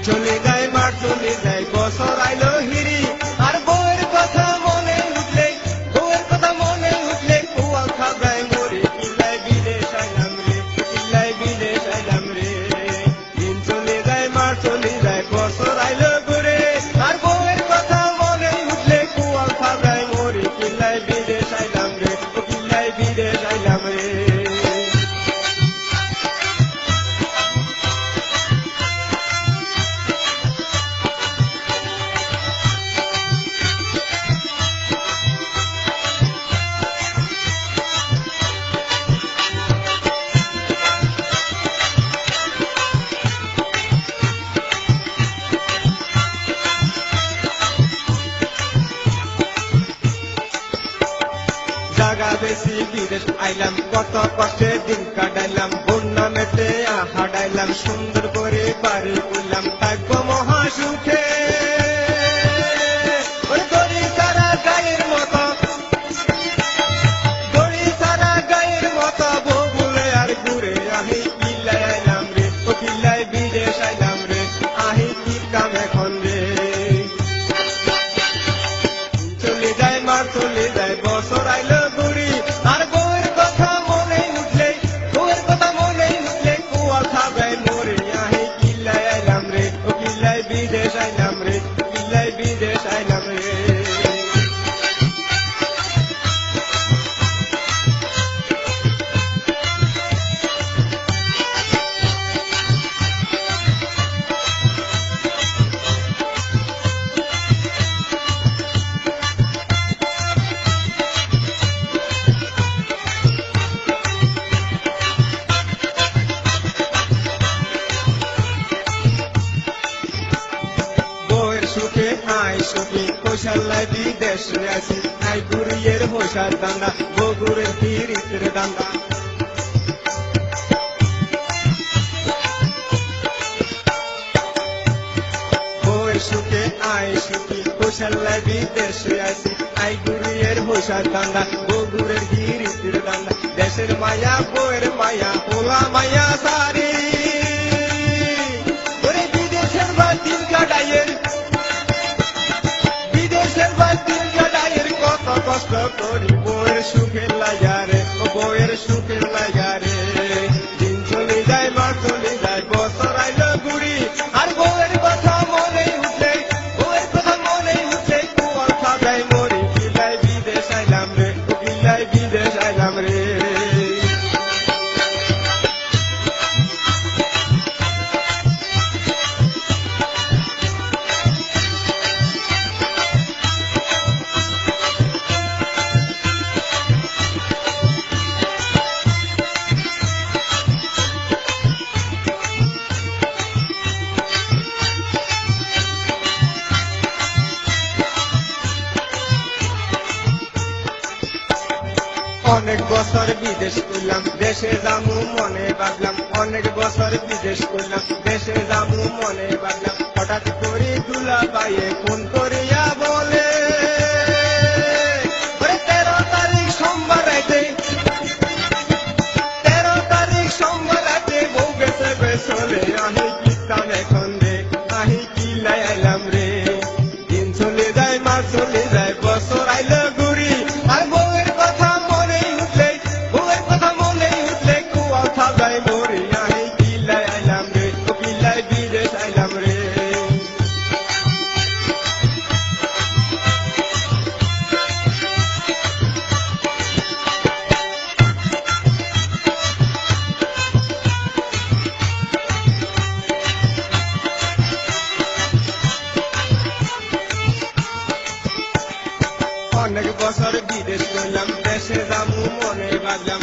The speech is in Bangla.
চলে যায় মার চলে যায় বছর আইলো হিরি আর বউয়ের কথা মনে উঠলে বউয়ের কথা মনে উঠলে কুয়াল খাবড়ায় মরে কিল্লায় বিদেশ আইলাম রে কিল্লায় বিদেশ আইলাম রে দিন চলে যায় মার চলে যায় বছর আইলো ঘুরে আর বউয়ের কথা মনে উঠলে কুয়াল খাবড়ায় মরে কিল্লায় বিদেশ আইলাম রে কিল্লায় বিদেশ আইলাম রে। জাগা বেশি বিদেশ আইলাম কত কষ্টে দিন কাটাইলাম বন্যা মেতে হাডাইলাম সুন্দর করে বাড়ি করলাম থাকব মহা সুখে দড়ি সারা গায়ের মতো দড়ি সারা গায়ের মতো বউ বলে আর ঘুরে আহি কিল্লায় আইলাম রে ও কিল্লায় বিদেশ আইলাম রে আহি কি কাম এখন রে চলে যায় মার চলে যায় বছর আইলো ঘুরি আর বউয়ের কথা মনে উঠলে বউয়ের কথা মনে উঠলে কুয়াল খাবড়ায় মরে আহি কিল্লায় আইলাম রে ও কিল্লায় বিদেশ আইলাম রে কিল্লায় বিদেশ আইলাম রে। সুখে আই সুখী কৌশল্যায় বিদেশে আসি আই গুড়িয়ের হোসার দাঙ্গা বগুড়ের তিরিতের দাঙ্গা বউয়ের সুখে আই সুখী কৌশল্যায় বিদেশে আসি আই গুড়িয়ের হোসার দাঙ্গা বগুড়ের তিরিতের দাঙ্গা দেশের মায়া বউয়ের মায়া পোলা মায়া সারি ওরে বিদেশের বাতিল কাটাইয়ের কষ্ট করি বউয়ের সুখের লাগারে ও বউয়ের সুখের লাগারে দিন চলে যায় মার চলে যায় বছর আইলো ঘুরি আর বউয়ের কথা মনে উঠলে বউয়ের কথা মনে উঠলে কুয়াল খাবড়ায় মরি কিল্লায় বিদেশ আইলাম রে ও কিল্লায় বিদেশ আইলাম রে। অনেক বছর বিদেশ করলাম দেশে যামু মনে ভাবলাম অনেক বছর বিদেশ করলাম দেশে যামু মনে ভাবলাম হঠাৎ করে দুলা পাইয়ে ফোন করিয়া বলে 13 তারিখ সোমবার রাইতে 13 তারিখ সোমবার রাইতে বউ গেছে বেসলে আহি কিতাম এখন রে আহি কিল্লায় আইলাম রে দিন চলে যায় মাস চলে যায় বছর আইলো ঘুরি আর বউয়ের কথা মনে উঠলে বউয়ের কথা মনে উঠলে কুয়াল খাবড়ায় মরে আহি কিল্লায় আইলাম রে ও কিল্লায় বিদেশ আইলাম রে। অনেক বছর বিদেশ করলাম দেশে যামু মনে ভাবলাম